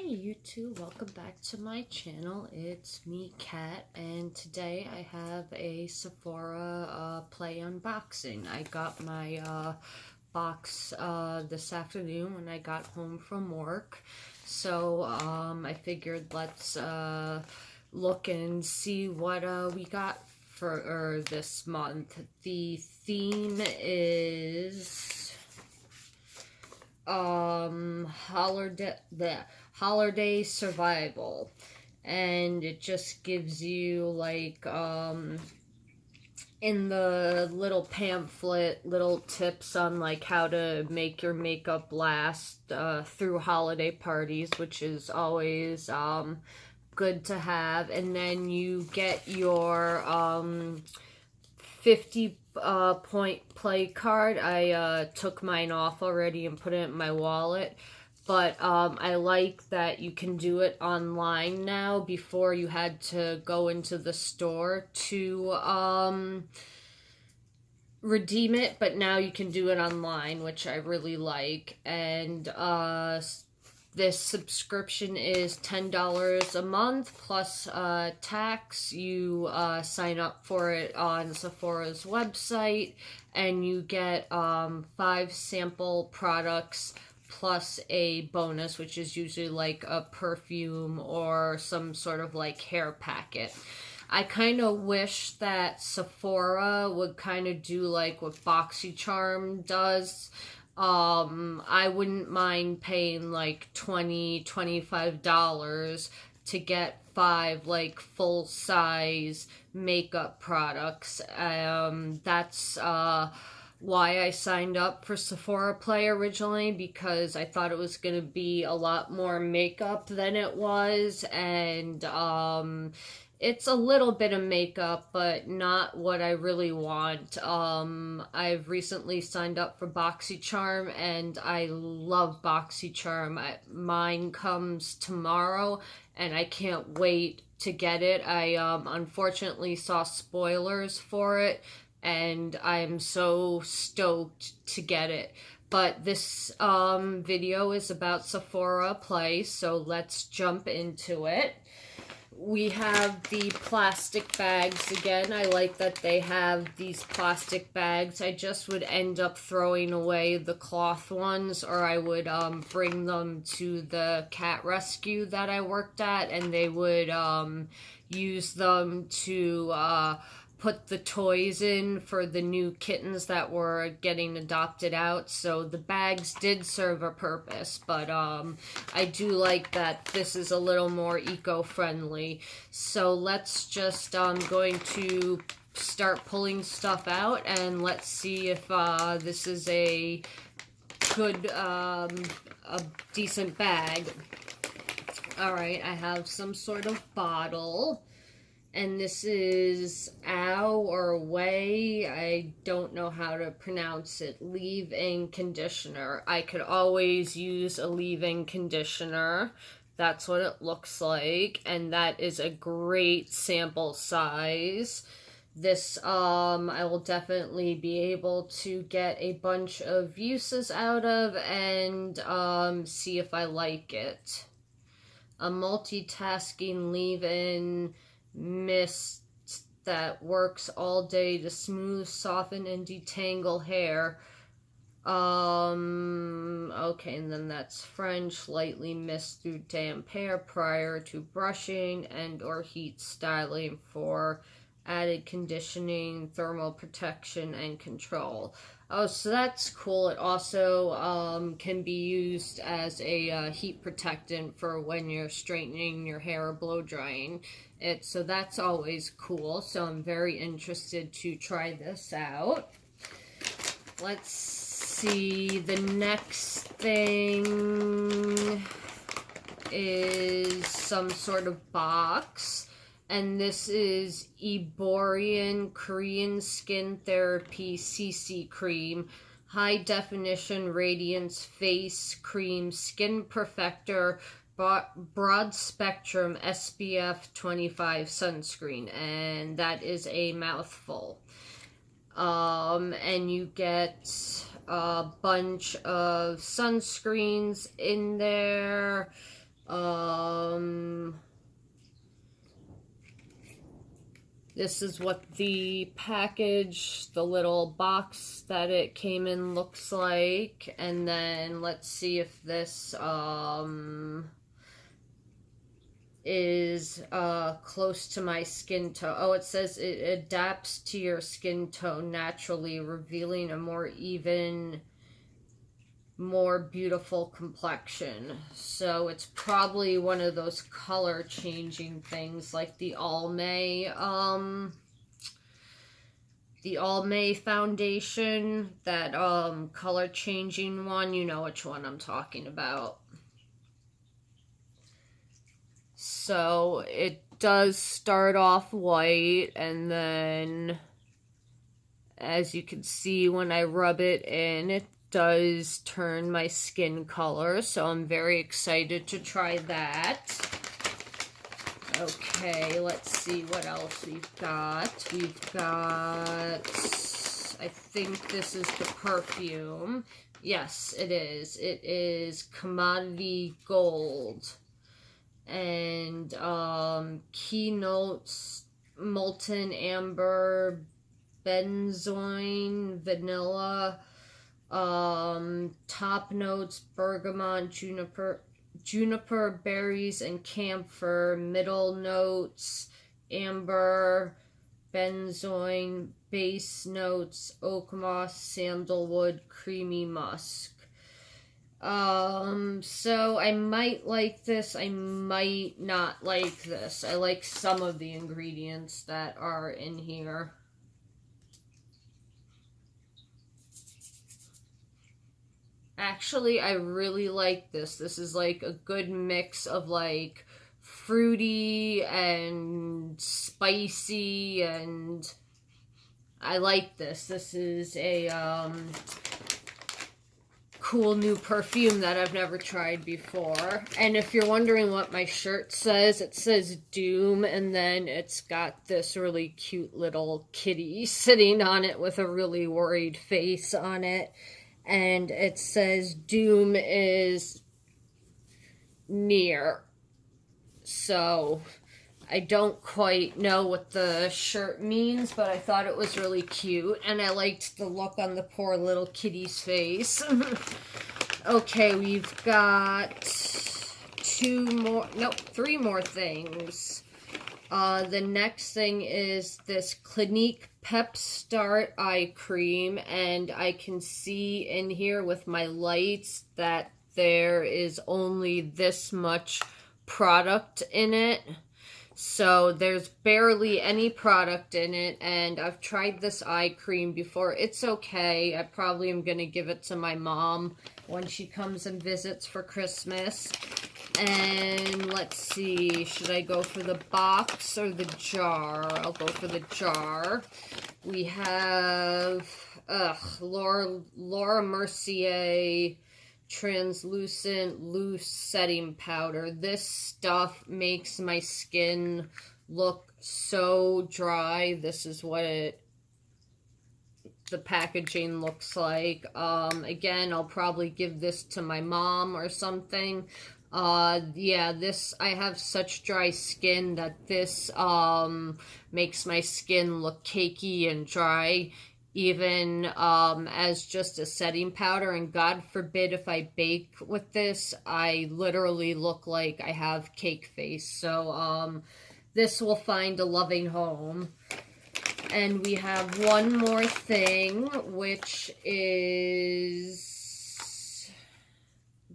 YouTube, welcome back to my channel. It's me, Kat, and today I have a Sephora play unboxing. I got my box this afternoon when I got home from work, so I figured let's look and see what we got for this month. The theme is holiday survival, and it just gives you like in the little pamphlet little tips on like how to make your makeup last through holiday parties, which is always good to have. And then you get your 50 point play card. I took mine off already and put it in my wallet, but I like that you can do it online now. Before you had to go into the store to redeem it, but now you can do it online, which I really like. And this subscription is $10 a month plus tax. You sign up for it on Sephora's website, and you get 5 sample products plus a bonus, which is usually like a perfume or some sort of like hair packet. I kind of wish that Sephora would kind of do like what BoxyCharm does. I wouldn't mind paying like $25 to get 5 like full size makeup products. That's why I signed up for Sephora Play originally, because I thought it was going to be a lot more makeup than it was, and it's a little bit of makeup, but not what I really want. I've recently signed up for BoxyCharm, and I love BoxyCharm. Mine comes tomorrow, and I can't wait to get it. I unfortunately saw spoilers for it, and I'm so stoked to get it. But this video is about Sephora Play, so let's jump into it. We have the plastic bags again. I like that they have these plastic bags. I just would end up throwing away the cloth ones, or I would bring them to the cat rescue that I worked at, and they would use them to put the toys in for the new kittens that were getting adopted out. So the bags did serve a purpose, but I do like that this is a little more eco-friendly. So let's just going to start pulling stuff out, and let's see if this is a good a decent bag. Alright, I have some sort of bottle. And this is Ow or Way, I don't know how to pronounce it, leave-in conditioner. I could always use a leave-in conditioner. That's what it looks like, and that is a great sample size. This, I will definitely be able to get a bunch of uses out of and see if I like it. A multitasking leave-in mist that works all day to smooth, soften, and detangle hair. Okay, and then that's French. Lightly mist through damp hair prior to brushing and or heat styling for added conditioning, thermal protection, and control. Oh, so that's cool. It also can be used as a heat protectant for when you're straightening your hair or blow drying it. So that's always cool. So I'm very interested to try this out. Let's see. The next thing is some sort of box. And this is Erborian Korean Skin Therapy CC Cream, High Definition Radiance Face Cream, Skin Perfector, Broad Spectrum SPF 25 Sunscreen. And that is a mouthful. And you get a bunch of sunscreens in there. This is what the package, the little box that it came in looks like. And then let's see if this is close to my skin tone. Oh, it says it adapts to your skin tone naturally, revealing a more even, more beautiful complexion. So it's probably one of those color changing things like the Almay foundation, that color changing one. You know which one I'm talking about. So it does start off white, and then as you can see when I rub it in, it does turn my skin color, so I'm very excited to try that. Okay, let's see what else we've got. We've got, I think this is the perfume. Yes, it is. It is Commodity Gold. And keynotes, molten amber, benzoin, vanilla, top notes, bergamot, juniper berries, and camphor. Middle notes, amber, benzoin. Base notes, oak moss, sandalwood, creamy musk. So I might like this, I might not like this. I like some of the ingredients that are in here. Actually, I really like this. This is like a good mix of like fruity and spicy, and I like this. This is a cool new perfume that I've never tried before. And if you're wondering what my shirt says, it says Doom, and then it's got this really cute little kitty sitting on it with a really worried face on it. And it says Doom is near. So I don't quite know what the shirt means, but I thought it was really cute, and I liked the look on the poor little kitty's face. Okay, we've got three more things. The next thing is this Clinique Pep Start Eye Cream, and I can see in here with my lights that there is only this much product in it. So there's barely any product in it, and I've tried this eye cream before. It's okay. I probably am going to give it to my mom when she comes and visits for Christmas. And let's see, should I go for the box or the jar? I'll go for the jar. We have Laura Mercier Translucent Loose Setting Powder. This stuff makes my skin look so dry. This is what the packaging looks like. Again, I'll probably give this to my mom or something. Yeah, I have such dry skin that this makes my skin look cakey and dry, even as just a setting powder. And God forbid if I bake with this, I literally look like I have cake face. So this will find a loving home. And we have one more thing, which is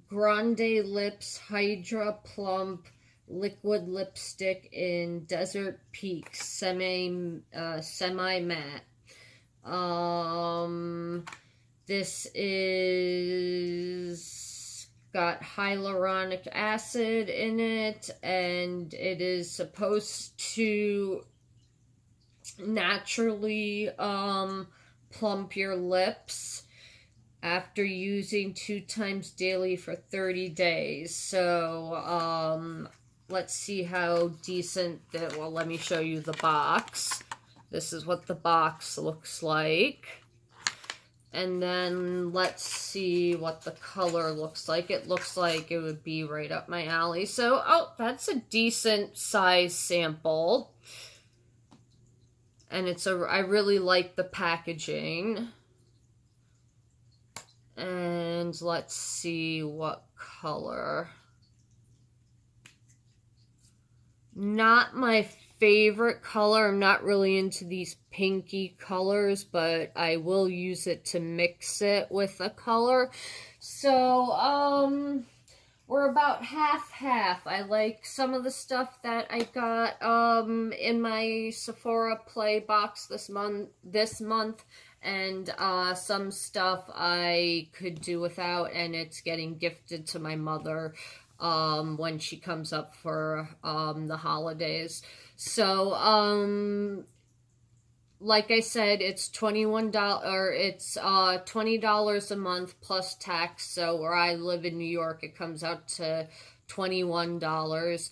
Grande Lips Hydra Plump Liquid Lipstick in Desert Peak semi-matte. This is got hyaluronic acid in it, and it is supposed to naturally plump your lips after using 2 times daily for 30 days. So let's see how decent that. Well, let me show you the box. This is what the box looks like. And then let's see what the color looks like. It looks like it would be right up my alley. So, oh, that's a decent size sample. And I really like the packaging. And let's see what color. Not my favorite color. I'm not really into these pinky colors, but I will use it to mix it with a color. So, we're about half-half. I like some of the stuff that I got in my Sephora Play box this month, and some stuff I could do without, and it's getting gifted to my mother when she comes up for the holidays. So, like I said, it's $21 or it's $20 a month plus tax. So where I live in New York, it comes out to $21.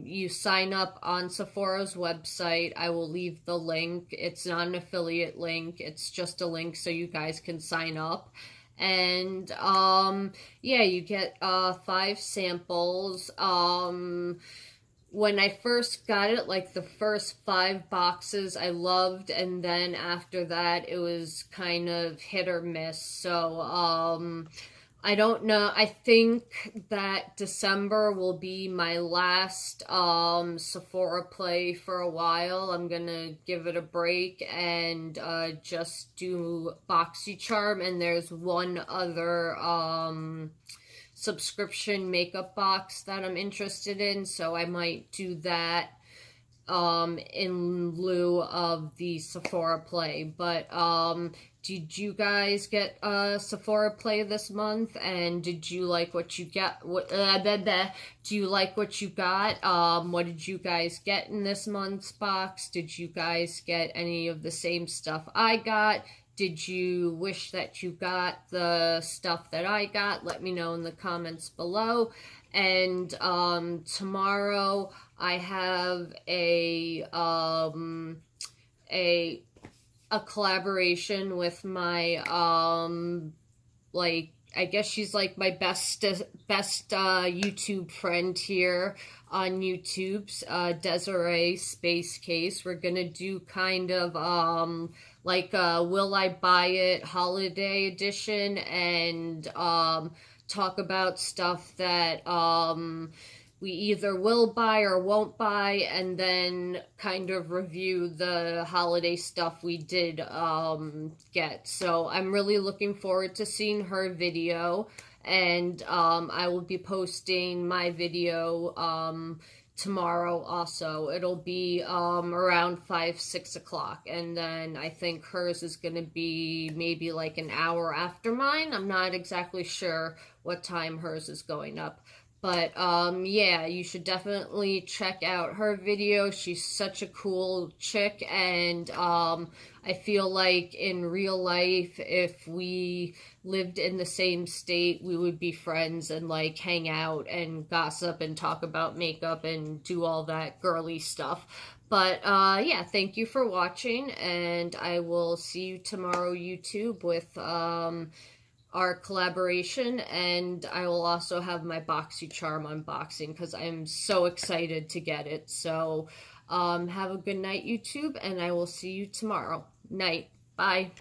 You sign up on Sephora's website. I will leave the link. It's not an affiliate link. It's just a link so you guys can sign up. And yeah, you get 5 samples. When I first got it, like the first 5 boxes I loved, and then after that it was kind of hit or miss. So I don't know. I think that December will be my last Sephora Play for a while. I'm gonna give it a break and just do BoxyCharm, and there's one other subscription makeup box that I'm interested in, so I might do that in lieu of the Sephora Play. But did you guys get Sephora Play this month, and did you like what you got? Do you like what you got? What did you guys get in this month's box? Did you guys get any of the same stuff I got? Did you wish that you got the stuff that I got? Let me know in the comments below. And tomorrow I have a collaboration with my like, I guess she's like my best YouTube friend here on YouTube, Desiree Space Case. We're gonna do kind of like Will I Buy It holiday edition, and talk about stuff that we either will buy or won't buy, and then kind of review the holiday stuff we did get. So I'm really looking forward to seeing her video, and I will be posting my video tomorrow also. It'll be around 5-6 o'clock, and then I think hers is gonna be maybe like an hour after mine. I'm not exactly sure what time hers is going up. But yeah, you should definitely check out her video. She's such a cool chick, and I feel like in real life, if we lived in the same state, we would be friends and like hang out and gossip and talk about makeup and do all that girly stuff. But yeah, thank you for watching, and I will see you tomorrow, YouTube, with our collaboration, and I will also have my BoxyCharm unboxing because I'm so excited to get it. So have a good night, YouTube, and I will see you tomorrow. Night. Bye.